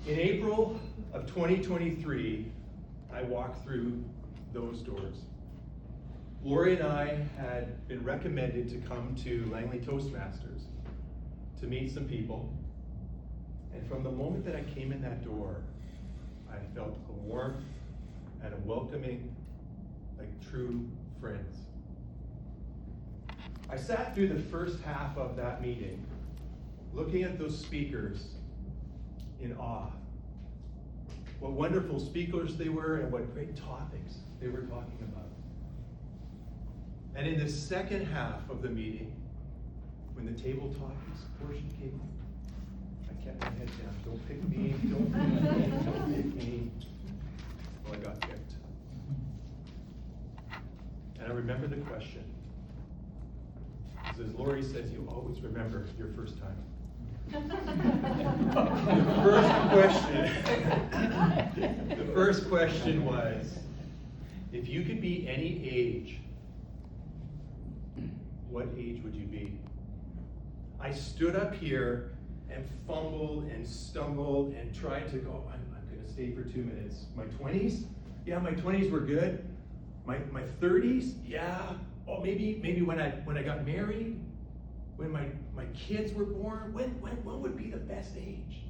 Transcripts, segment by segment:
In April of 2023, I walked through those doors. Lori and I had been recommended to come to Langley Toastmasters to meet some people. And from the moment that I came in that door, I felt a warmth and a welcoming, like true friends. I sat through the first half of that meeting, looking at those speakers in awe. What wonderful speakers they were and what great topics they were talking about. And in the second half of the meeting, when the table topics portion came up, I kept my head down. Don't pick me, don't pick me, don't pick me. Well, I got picked. And I remember the question. As Lori says, you always remember your first time. The first question was, if you could be any age, what age would you be? I stood up here and fumbled and stumbled and tried to go, I'm going to stay for 2 minutes. My 20s? Yeah, my 20s were good. My 30s? Yeah. Oh, maybe when I got married, when my kids were born, when would be the best age?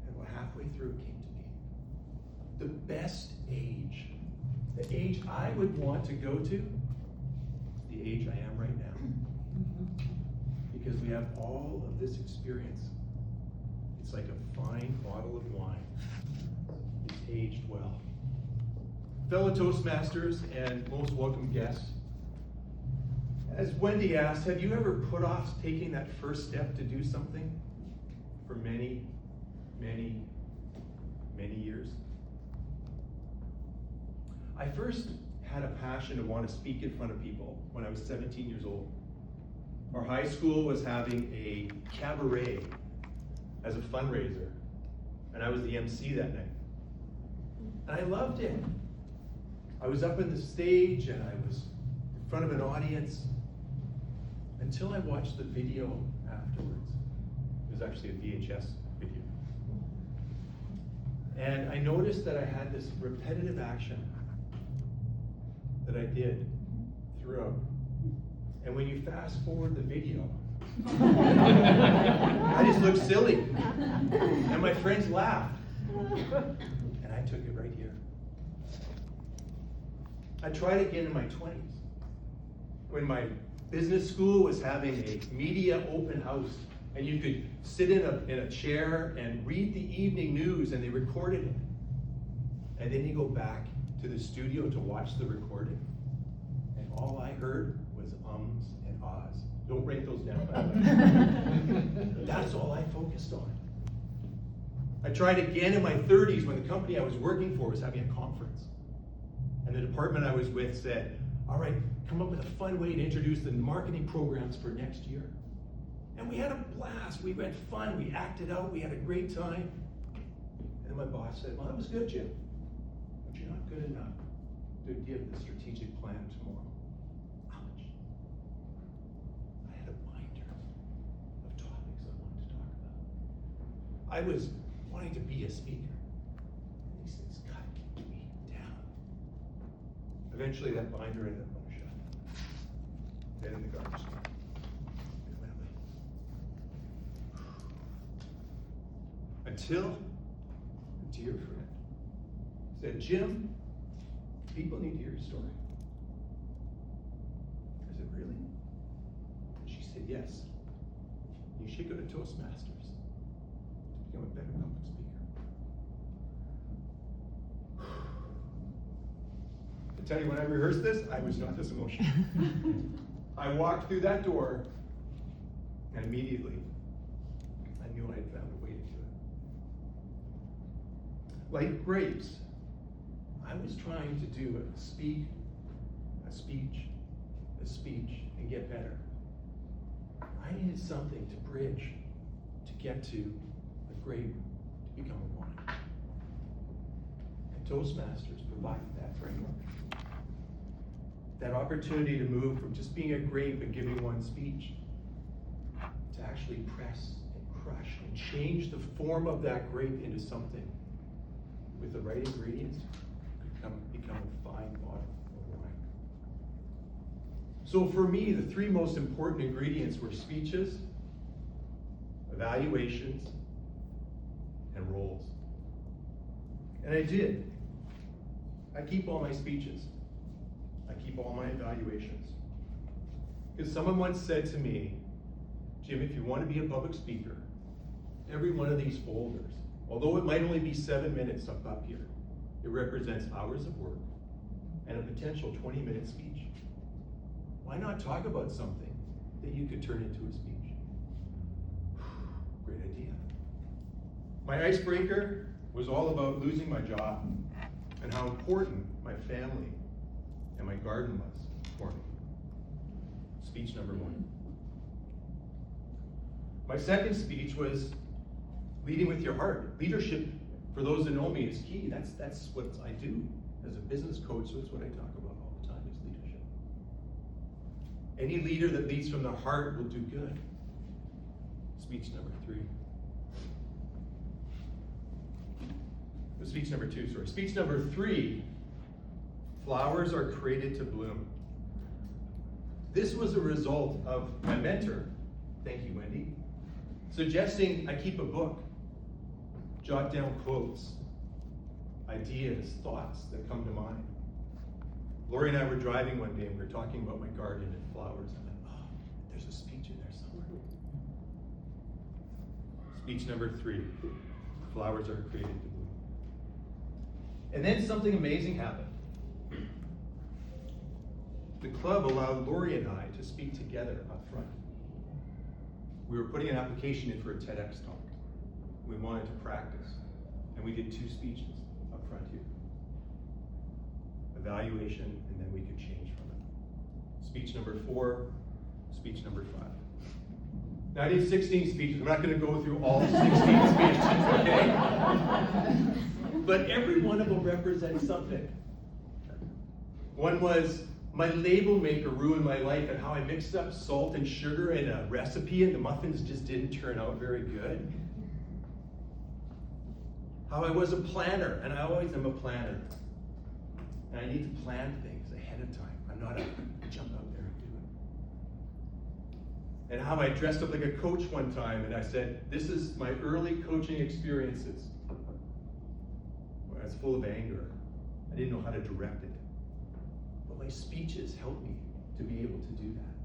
And halfway through it came to me. The best age, the age I would want to go to, the age I am right now. Because we have all of this experience. It's like a fine bottle of wine. It's aged well. Fellow Toastmasters and most welcome guests, as Wendy asked, have you ever put off taking that first step to do something for many, many, many years? I first had a passion to want to speak in front of people when I was 17 years old. Our high school was having a cabaret as a fundraiser, and I was the MC that night. And I loved it. I was up on the stage and I was in front of an audience until I watched the video afterwards. It was actually a VHS video. And I noticed that I had this repetitive action that I did throughout. And when you fast forward the video, I just looked silly. And my friends laughed. And I took it right here. I tried again in my 20s. When my business school was having a media open house, and you could sit in a chair and read the evening news, and they recorded it. And then you go back to the studio to watch the recording, and all I heard was ums and ahs. Don't write those down, by the way. That's all I focused on. I tried again in my 30s when the company I was working for was having a conference. And the department I was with said, all right, come up with a fun way to introduce the marketing programs for next year. And we had a blast. We had fun. We acted out. We had a great time. And my boss said, well, that was good, Jim. But you're not good enough to give the strategic plan tomorrow. Ouch. I had a binder of topics I wanted to talk about. I was wanting to be a speaker. And these things cut me down. Eventually that binder ended up on a shelf. Then in the garbage can. It went away. Until a dear friend said, Jim, people need to hear your story. I said, really? And she said, yes. You should go to Toastmasters to become a better public speaker. I tell you, when I rehearsed this, I was not this emotional. I walked through that door, and immediately, I knew I had found a way to do it. Like grapes, I was trying to do a speech, and get better. I needed something to bridge, to get to a grape, to become a wine. And Toastmasters provided that framework. That opportunity to move from just being a grape and giving one speech to actually press and crush and change the form of that grape into something with the right ingredients, become a fine bottle of wine. So for me, the three most important ingredients were speeches, evaluations, and roles. And I did. I keep all my speeches. I keep all my evaluations. Because someone once said to me, Jim, if you want to be a public speaker, every one of these folders, although it might only be 7 minutes up here, it represents hours of work and a potential 20-minute speech. Why not talk about something that you could turn into a speech? Great idea. My icebreaker was all about losing my job and how important my family and my garden was for me. Speech number 1. My second speech was leading with your heart. Leadership, for those that know me, is key. That's what I do as a business coach. So it's what I talk about all the time, is leadership. Any leader that leads from the heart will do good. Speech number 3. Speech number 2, sorry. Speech number 3, flowers are created to bloom. This was a result of my mentor, thank you, Wendy, suggesting I keep a book, jot down quotes, ideas, thoughts that come to mind. Lori and I were driving one day and we were talking about my garden and flowers. I'm like, oh, there's a speech in there somewhere. Speech number 3, flowers are created to bloom. And then something amazing happened. The club allowed Lori and I to speak together up front. We were putting an application in for a TEDx talk. We wanted to practice, and we did 2 speeches up front here. Evaluation, and then we could change from it. Speech number 4, speech number 5. Now I did 16 speeches. I'm not going to go through all 16 speeches, okay? But every one of them represents something. One was, my label maker ruined my life, and how I mixed up salt and sugar in a recipe and the muffins just didn't turn out very good. How I was a planner, and I always am a planner. And I need to plan things ahead of time. I'm not a jump out there and do it. And how I dressed up like a coach one time, and I said, this is my early coaching experiences. I was full of anger. I didn't know how to direct it. But my speeches helped me to be able to do that.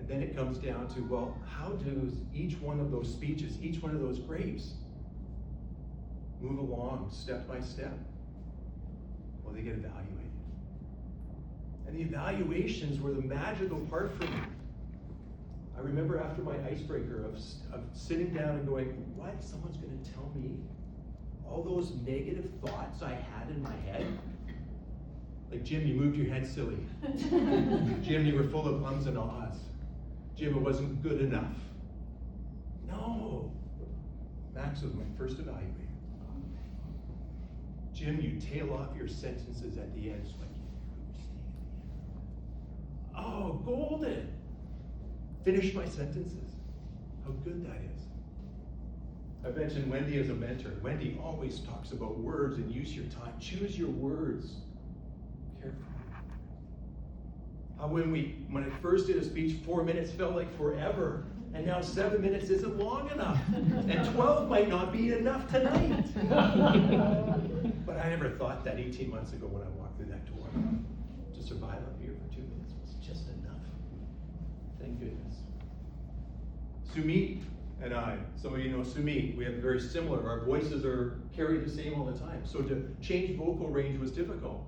And then it comes down to, well, how does each one of those speeches, each one of those grapes, move along step by step? Well, they get evaluated. And the evaluations were the magical part for me. I remember after my icebreaker of sitting down and going, what? Someone's going to tell me all those negative thoughts I had in my head? Like, Jim, you moved your head silly. Jim, you were full of ums and ahs. Jim, it wasn't good enough. No. Max was my first evaluator. Jim, you tail off your sentences at the end so I can't hear what you're saying at the end. Oh, golden. Finish my sentences. How good that is. I mentioned Wendy as a mentor. Wendy always talks about words and use your time. Choose your words carefully. How when I first did a speech, 4 minutes felt like forever. And now 7 minutes isn't long enough. And 12 might not be enough tonight. But I never thought that 18 months ago when I walked through that door. To survive up here for 2 minutes was just enough. Thank goodness. Sumit and I, some of you know Sumit, we have very similar, our voices are carried the same all the time. So to change vocal range was difficult.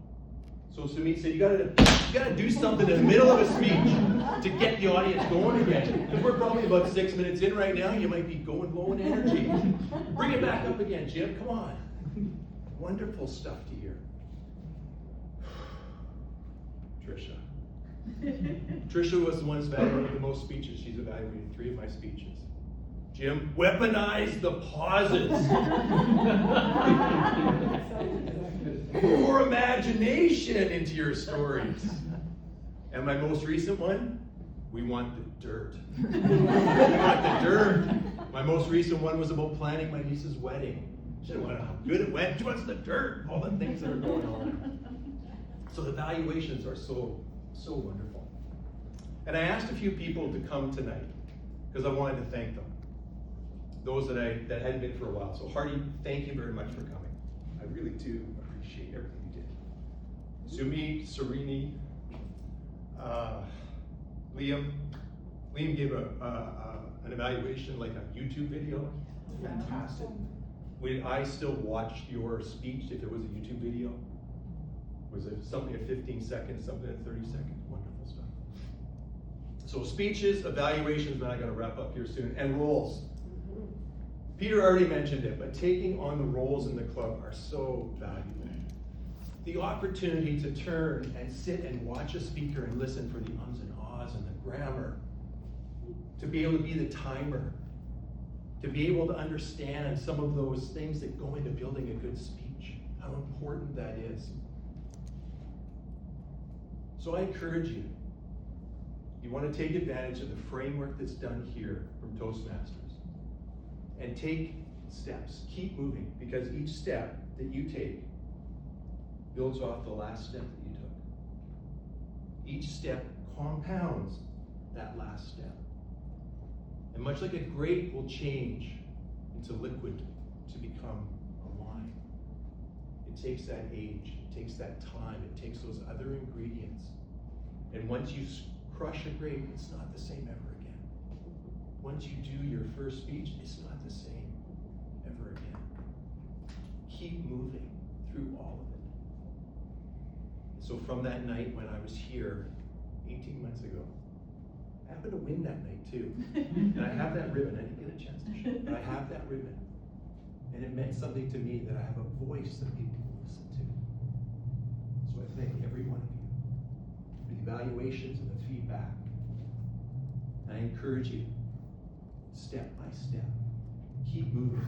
So Sumit said, you gotta do something in the middle of a speech to get the audience going again. Because we're probably about 6 minutes in right now, you might be going low in energy. Bring it back up again, Jim, come on. Wonderful stuff to hear. Trisha. Trisha was the one that's evaluated the most speeches. She's evaluated 3 of my speeches. Jim, weaponize the pauses. More imagination into your stories. And my most recent one, We want the dirt. We want the dirt. My most recent one was about planning my niece's wedding. She didn't want how good it went. She wants the dirt, all the things that are going on. So the evaluations are so wonderful. And I asked a few people to come tonight because I wanted to thank them. Those that hadn't been for a while. So Hardy, thank you very much for coming. I really do appreciate everything you did. Sumi, Serini, Liam gave an evaluation, like a YouTube video. Fantastic. Would I still watch your speech if there was a YouTube video? Was it something at 15 seconds, something at 30 seconds? Wonderful stuff. So speeches, evaluations, then I gotta wrap up here soon, and roles. Peter already mentioned it, but taking on the roles in the club are so valuable. The opportunity to turn and sit and watch a speaker and listen for the ums and ahs and the grammar, to be able to be the timer, to be able to understand some of those things that go into building a good speech, how important that is. So I encourage you, you want to take advantage of the framework that's done here from Toastmasters and take steps, keep moving, because each step that you take builds off the last step that you took. Each step compounds that last step. And much like a grape will change into liquid to become a wine, it takes that age, it takes that time, it takes those other ingredients. And once you crush a grape, it's not the same ever again. Once you do your first speech, it's not the same ever again. Keep moving through all of it. So from that night when I was here 18 months ago, I happened to win that night too. And I have that ribbon. I didn't get a chance to show it, but I have that ribbon. And it meant something to me that I have a voice that people will listen to. So I thank every one of you for the evaluations and the feedback. And I encourage you, step by step, keep moving.